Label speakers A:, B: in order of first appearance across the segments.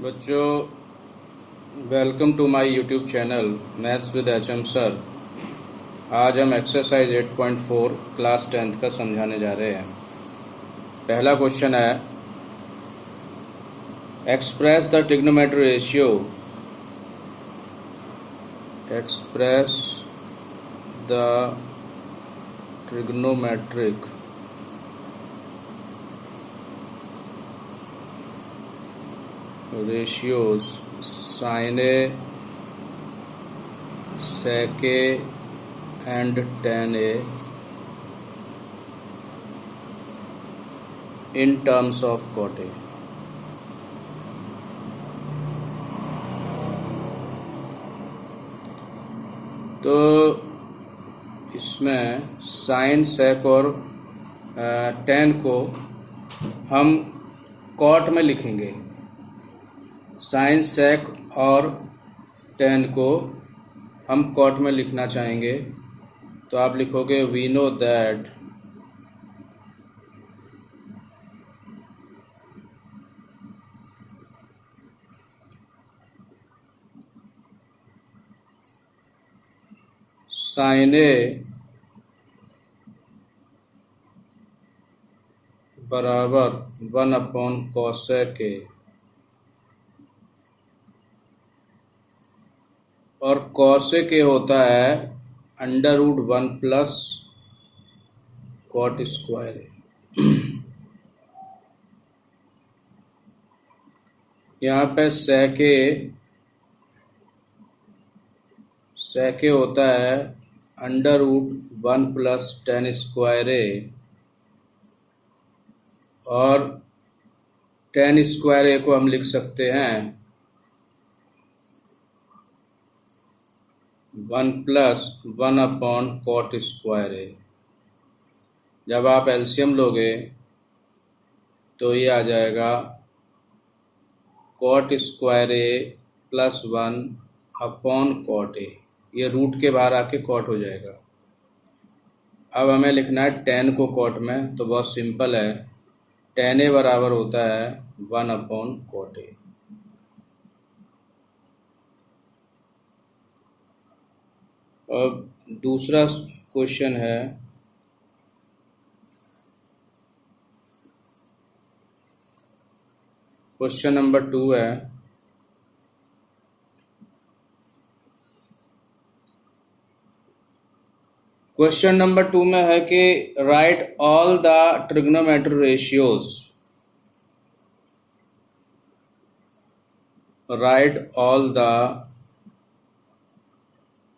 A: बच्चों, welcome to my YouTube channel maths with HM sir. आज हम एक्सरसाइज 8.4 क्लास 10th का समझाने जा रहे हैं। पहला क्वेश्चन है, express the trigonometric ratio. Express the trigonometric ratios sin A, sec A and tan A in terms of cot A। तो इसमें साइन, सेक और टेन को हम कॉट में लिखेंगे। साइन, सेक और टेन को हम कॉट में लिखना चाहेंगे, तो आप लिखोगे वी नो दैट साइन ए बराबर 1/cosec ए और cosec ए होता है √1 प्लस कॉट स्क्वायर ए। यहाँ पे sec ए होता है √1 प्लस tan स्क्वायर ए और tan स्क्वायर ए को हम लिख सकते हैं 1 प्लस 1/cot स्क्वायर ए। जब आप एलसीएम लोगे तो ये आ जाएगा cot square A plus 1/cot ए। ये रूट के बाहर आके कॉट हो जाएगा। अब हमें लिखना है tan को कॉट में, तो बहुत सिंपल है। tan ए बराबर होता है 1/cot ए। अब दूसरा क्वेश्चन है, क्वेश्चन नंबर 2 है। क्वेश्चन नंबर 2 में है कि right all the trigonometric ratios. Right all the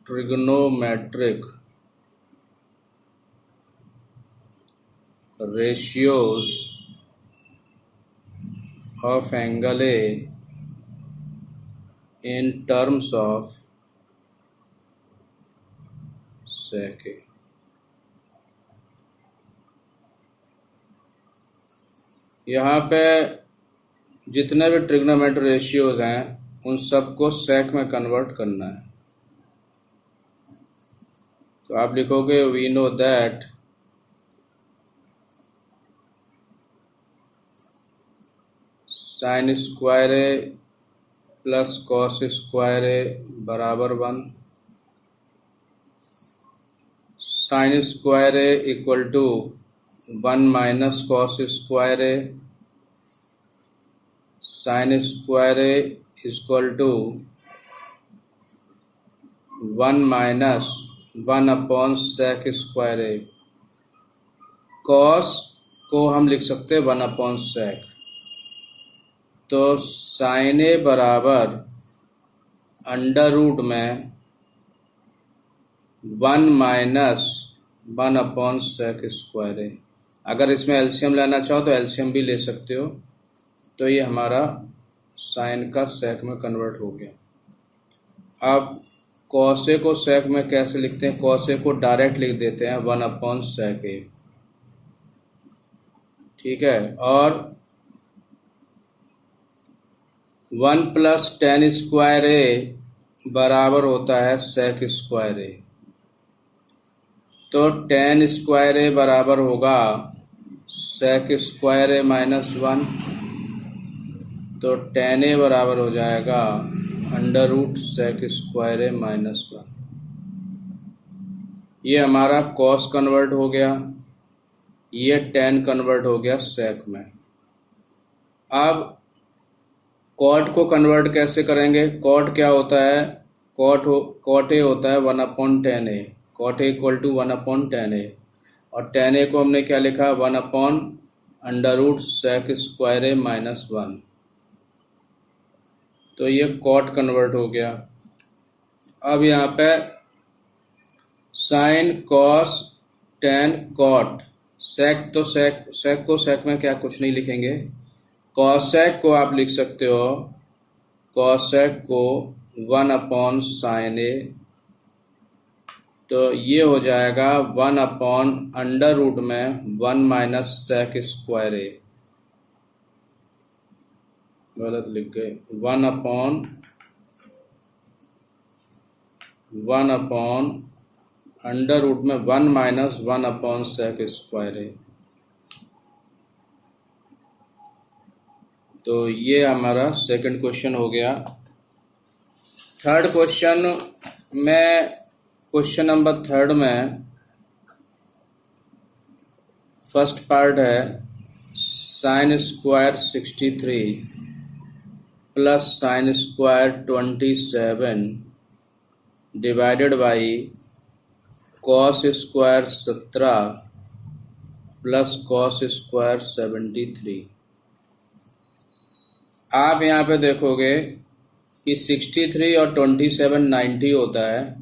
A: trigonometric ratios of angle A in terms of sec A। यहाँ पे जितने भी ट्रिग्नोमेट्रिक रेशियोज हैं उन सबको सेक में कन्वर्ट करना है। तो आप लिखोगे we know that sine square A plus cos square A बराबर 1। Sine square A equal to 1 minus cos square A. Sine square A equal to 1 minus 1/sec square A. Cos को हम लिख सकते हैं 1/sec। तो साइन ए बराबर under root में 1 minus 1/sec square ए। अगर इसमें एलसीएम लेना चाहो तो एलसीएम भी ले सकते हो। तो ये हमारा साइन का सेक में कन्वर्ट हो गया। अब कॉस ए को सेक में कैसे लिखते हैं? कॉस ए को डायरेक्ट लिख देते हैं 1/sec ए। ठीक है, और 1 प्लस tan स्क्वायर ए बराबर होता है sec स्क्वायर ए। तो tan स्क्वायर ए बराबर होगा sec स्क्वायर ए -1। तो tan a बराबर हो जाएगा under root sec square a minus 1। ये हमारा कॉस कन्वर्ट हो गया, ये tan कन्वर्ट हो गया सेक में। अब कॉट को कन्वर्ट कैसे करेंगे? कॉट क्या होता है? कॉट ए होता है 1/tan a, cot A equal to 1/tan a, और tan a को हमने क्या लिखा? 1/√sec square a minus 1। तो ये कॉट कन्वर्ट हो गया। अब यहाँ पे साइन कॉस tan कॉट, सेक तो सेक को सेक में क्या कुछ नहीं लिखेंगे, कॉसेक को आप लिख सकते हो, कॉसेक को 1/sin a। तो ये हो जाएगा 1/√1 माइनस सेक स्क्वायर a, गलत लिख गए, 1/√1 माइनस 1/sec स्क्वायर a। तो ये हमारा सेकंड क्वेश्चन हो गया। थर्ड क्वेश्चन में, क्वेश्चन नंबर थर्ड में फर्स्ट पार्ट है sine square 63 plus sine square 27 divided by cos square 17 plus cos square 73। आप यहाँ पे देखोगे कि 63 और 27 90 होता है,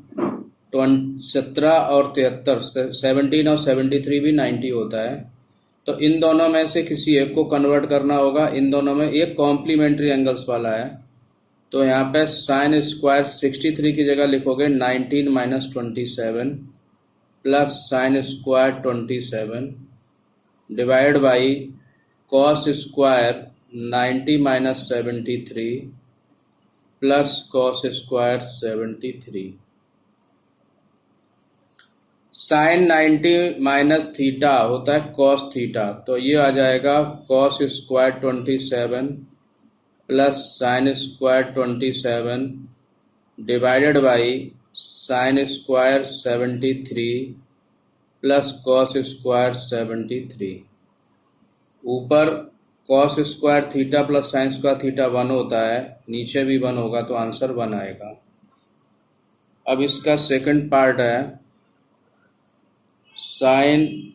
A: 17 और 73 17 और 73 भी 90 होता है। तो इन दोनों में से किसी एक को कन्वर्ट करना होगा। इन दोनों में एक कॉम्प्लीमेंट्री एंगल्स वाला है, तो यहाँ पे साइन स्क्वायर 63 की जगह लिखोगे 19 minus 27 plus sine square 27 divide by cos square 90 minus 73 plus cos square 73। Sine 90 minus theta होता है कॉस थीटा, तो ये आ जाएगा cos square 27 plus sine square 27 divided by sine square 73 plus cos square 73। ऊपर cos square theta plus sine square theta 1 होता है, नीचे भी 1 होगा, तो आंसर 1 आएगा। अब इसका सेकंड पार्ट है साइन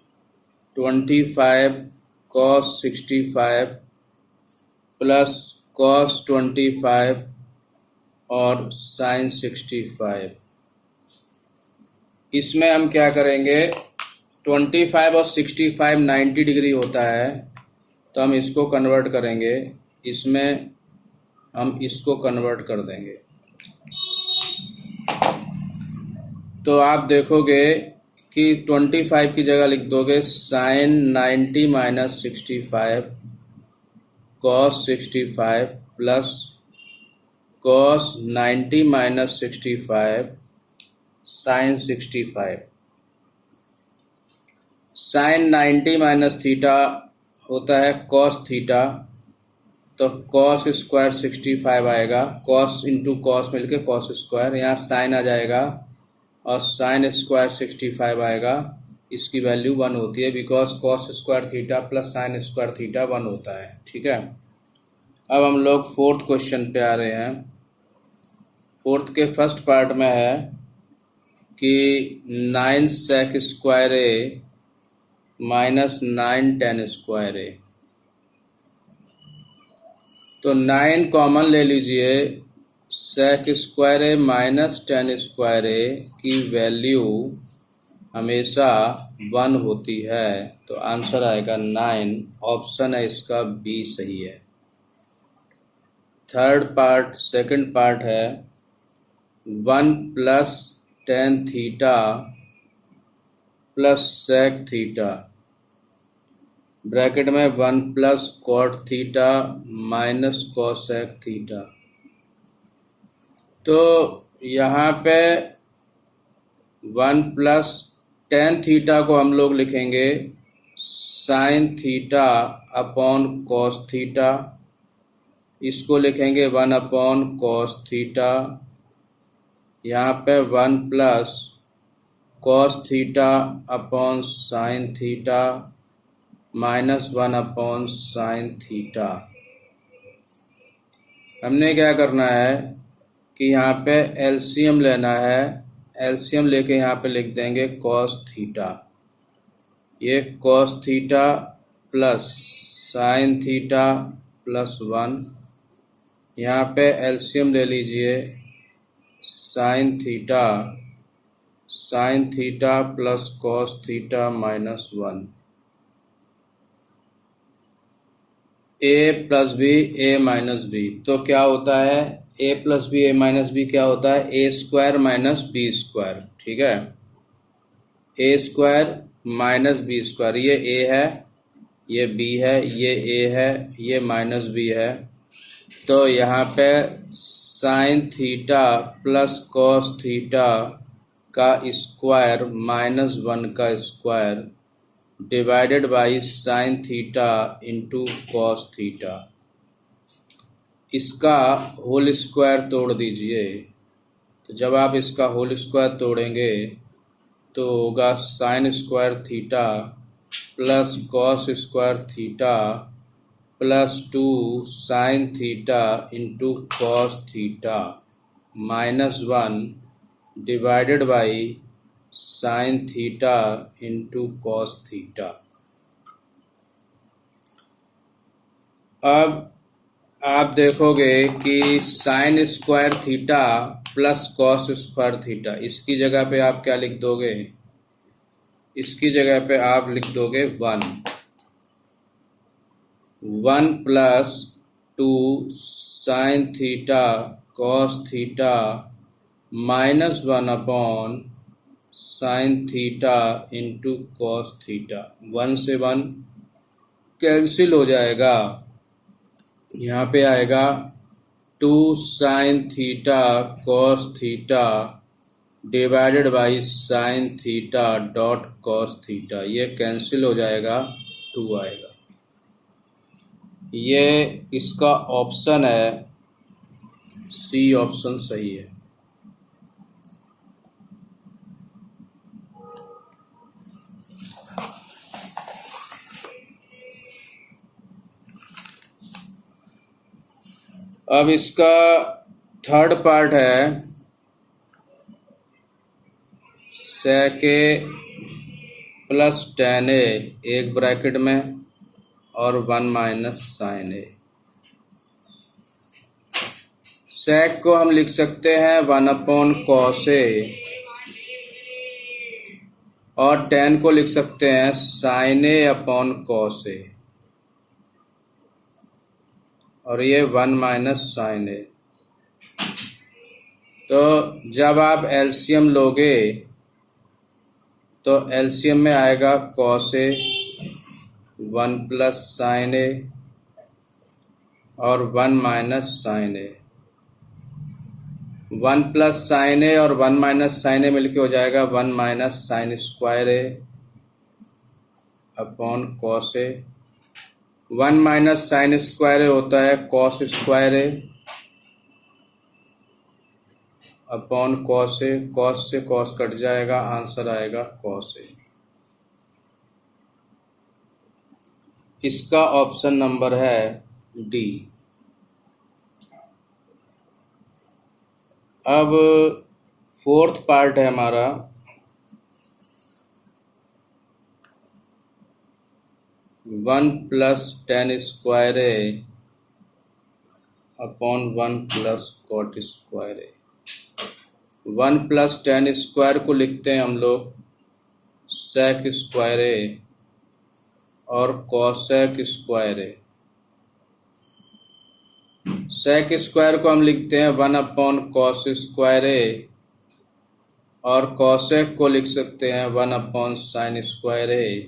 A: 25 कॉस 65 प्लस कॉस 25 और साइन 65। इसमें हम क्या करेंगे, 25 और 65 90 डिग्री होता है, तो हम इसको कन्वर्ट करेंगे, इसमें हम इसको कन्वर्ट कर देंगे। तो आप देखोगे कि 25 की जगह लिख दोगे sine 90 minus 65 cos 65 plus cos 90 minus 65 sine 65। Sine 90 minus theta होता है कॉस थीटा, तो कॉस स्क्वायर 65 आएगा, कॉस इंटू कॉस मिलके कॉस स्क्वायर, यहाँ साइन आ जाएगा और साइन स्क्वायर 65 आएगा। इसकी वैल्यू 1 होती है, because cos square theta plus sine square theta 1 होता है। ठीक है, अब हम लोग फोर्थ क्वेश्चन पे आ रहे हैं। फोर्थ के फर्स्ट पार्ट में है कि 9 सेक स्क्वायर ए माइनस 9 tan स्क्वायर ए। तो 9 कॉमन ले लीजिए, सेक स्क्वायर ए माइनस tan स्क्वायर ए की वैल्यू हमेशा 1 होती है, तो आंसर आएगा 9। ऑप्शन है इसका बी सही है। थर्ड पार्ट, सेकंड पार्ट है 1 plus tan theta plus sec theta, bracket में 1 plus cot theta minus cosec theta. तो यहाँ पे 1 प्लस tan थीटा को हम लोग लिखेंगे sine theta upon cos theta इसको लिखेंगे 1/cos थीटा, यहाँ पे 1 plus cos theta upon sine theta minus 1/sin theta. हमने क्या करना है कि यहाँ पे एलसीएम लेना है। एलसीएम लेके यहाँ पे लिख देंगे cos थीटा, ये cos theta plus sine theta plus 1। यहाँ पे एलसीएम ले लीजिए, sine theta plus cos theta minus 1। ए प्लस बी ए माइनस बी, तो क्या होता है ए प्लस बी ए माइनस बी क्या होता है, A square minus B square. ठीक है, A square minus B square, ये ए है, ये बी है, ये ए है, ये माइनस बी है। तो यहाँ पे sine theta plus cos theta का स्क्वायर माइनस 1 का square divided by sine theta into cos theta. इसका होल स्क्वायर तोड़ दीजिए, तो जब आप इसका होल स्क्वायर तोड़ेंगे तो होगा sign square theta plus cos square theta plus 2 sine theta into cos theta minus 1 divided by sine theta into cos theta. अब आप देखोगे कि sine square theta plus cos square theta, इसकी जगह पे आप क्या लिख दोगे, इसकी जगह पे आप लिख दोगे 1 plus 2 sine theta cos theta minus 1 upon sine theta into cos theta. 1 से 1 कैंसिल हो जाएगा, यहाँ पे आएगा 2 sine theta cos theta divided by sine theta dot cos theta, ये कैंसिल हो जाएगा, 2 आएगा। ये इसका ऑप्शन है, सी ऑप्शन सही है। अब इसका थर्ड पार्ट है sec a plus tan a एक ब्रैकेट में और 1 माइनस साइन a। sec को हम लिख सकते हैं 1/cos a और tan को लिख सकते हैं sin a/cos a, और ये 1 माइनस साइन a। तो जब आप एलसीएम लोगे तो एलसीएम में आएगा cos a 1 plus sine a और 1 minus sine a। 1 plus sine a और 1 माइनस साइन a मिलके हो जाएगा 1 minus sine square a upon cos a। 1 minus sine square a होता है cos square a upon cos a, cos से cos cut जाएगा, answer आएगा cos a। इसका ऑप्शन नंबर है डी। अब फोर्थ पार्ट है हमारा 1 plus tan square a upon 1 plus cot square a। 1 plus tan square को लिखते हैं हम लोग sec स्क्वायर a और cosec square a। sec square को हम लिखते हैं 1/cos स्क्वायर a और cosec को लिख सकते हैं 1/sin स्क्वायर a।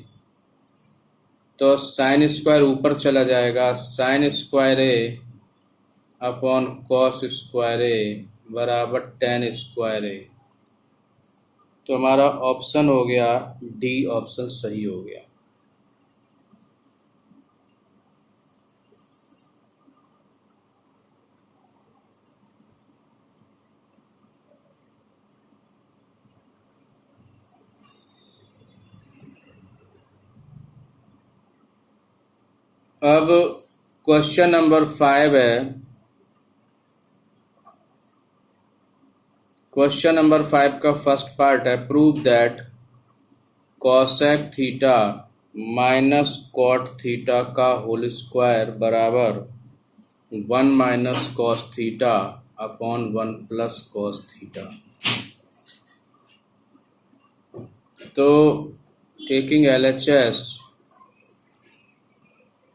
A: तो sin स्क्वायर ऊपर चला जाएगा, sin square a upon cos square a बराबर tan स्क्वायर a। तो हमारा ऑप्शन हो गया डी, ऑप्शन सही हो गया। अब क्वेश्चन नंबर 5 है। क्वेश्चन नंबर 5 का फर्स्ट पार्ट है, prove that cosec theta minus cot theta का होल स्क्वायर बराबर 1 minus cos theta upon 1 plus cos theta. तो taking LHS,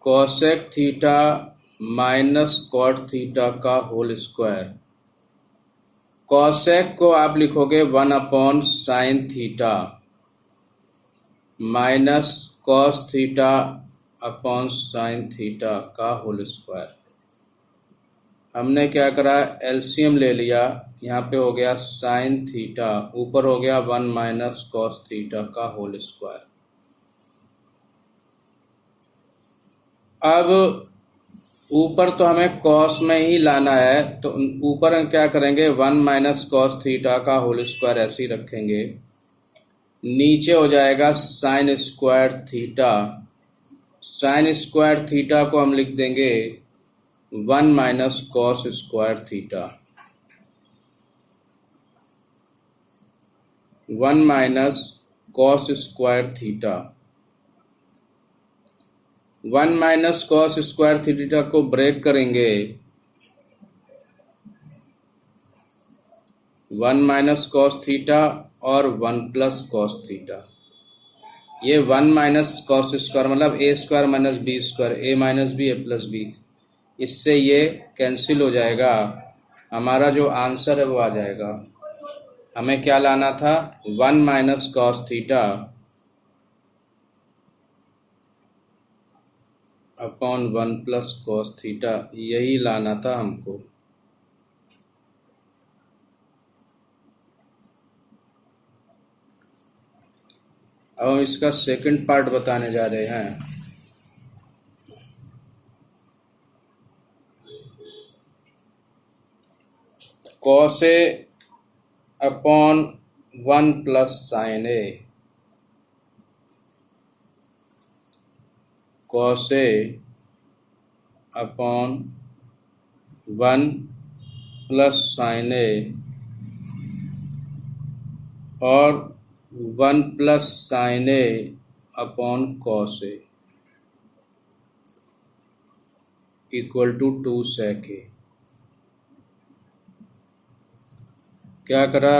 A: cosec theta minus cot theta का होल स्क्वायर। कॉसेक को आप लिखोगे 1 upon sine theta minus cos theta upon sine theta का whole square. हमने क्या करा, एलसीएम ले लिया। यहाँ पे हो गया साइन थीटा, ऊपर हो गया 1 माइनस कॉस थीटा का होल स्क्वायर। अब ऊपर तो हमें कॉस में ही लाना है, तो ऊपर हम क्या करेंगे, 1 माइनस कॉस थीटा का होल स्क्वायर ऐसे ही रखेंगे। नीचे हो जाएगा sign square theta. Sign square theta को हम लिख देंगे 1 minus cos square theta. 1 minus cos square theta. 1 minus cos square theta को ब्रेक करेंगे, 1 माइनस कॉस थीटा और 1 प्लस कॉस थीटा। ये 1 माइनस कॉस स्क्वायर मतलब ए स्क्वायर माइनस बी स्क्वायर, ए minus B ए plus B, इससे ये कैंसिल हो जाएगा। हमारा जो आंसर है वो आ जाएगा। हमें क्या लाना था, 1 minus cos theta upon 1 plus cos theta, यही लाना था हमको। अब हम इसका सेकंड पार्ट बताने जा रहे हैं। Cos A upon 1 plus sine A. Cos A upon 1 plus sine A और 1 plus sine A upon cos A equal to 2 sec A. क्या करा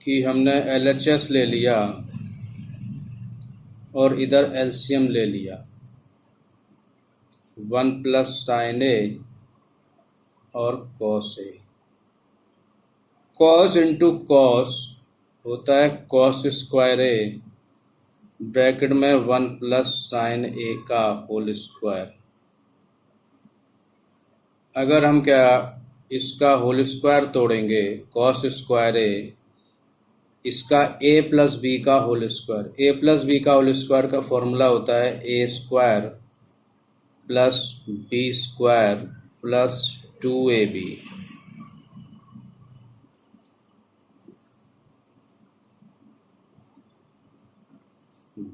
A: कि हमने LHS ले लिया और इधर एलसीएम ले लिया। 1 प्लस साइन ए और cos A. Cos into cos होता है कॉस स्क्वायर ए, ब्रैकेट में 1 प्लस साइन ए का होल स्क्वायर। अगर हम क्या इसका होल स्क्वायर तोड़ेंगे, कॉस स्क्वायर ए, इसका ए प्लस बी का whole square. A plus B का होल स्क्वायर का फॉर्मूला होता है A square plus B square plus 2ab।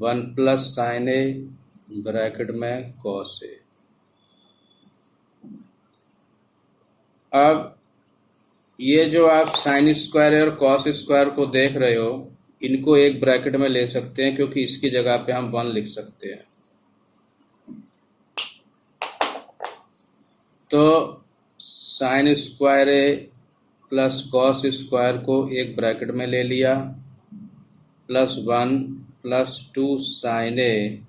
A: 1 plus sine A bracket में कॉस ए। अब ये जो आप साइन स्क्वायर और कॉस स्क्वायर को देख रहे हो, इनको एक ब्रैकेट में ले सकते हैं क्योंकि इसकी जगह पे हम 1 लिख सकते हैं। तो sine square A plus cos square को एक ब्रैकेट में ले लिया, plus 1 plus 2 sine A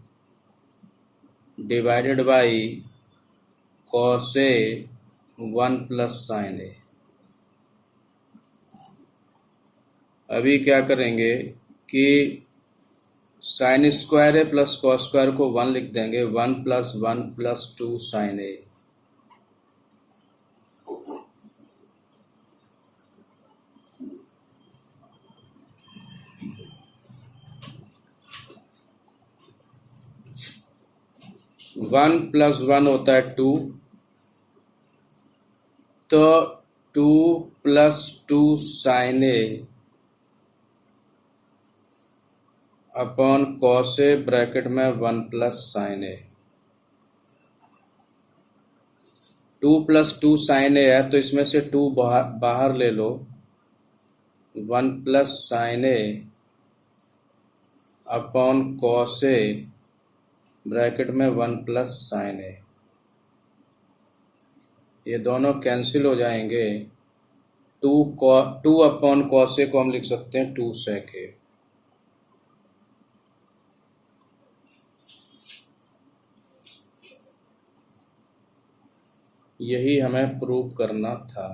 A: divided by cos A 1 plus sine A. अभी क्या करेंगे कि sine square A plus cos square को 1 लिख देंगे, 1 plus 2 sine A. One plus 1 होता है 2, तो 2 plus 2 sine A upon cos A bracket में 1 plus sine A. 2 + 2 sin a है तो इसमें से 2 बाहर ले लो, 1 + sin a upon cos a bracket में 1 + sin a, ये दोनों कैंसिल हो जाएंगे। 2 अपॉन cos a को हम लिख सकते हैं 2 sec a। यही हमें प्रूव करना था।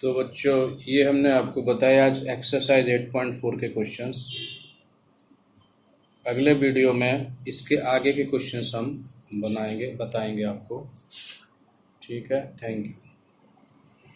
A: तो बच्चों ये हमने आपको बताया आज एक्सरसाइज 8.4 के क्वेश्चंस। अगले वीडियो में इसके आगे के क्वेश्चंस हम बताएंगे आपको। ठीक है, थैंक यू।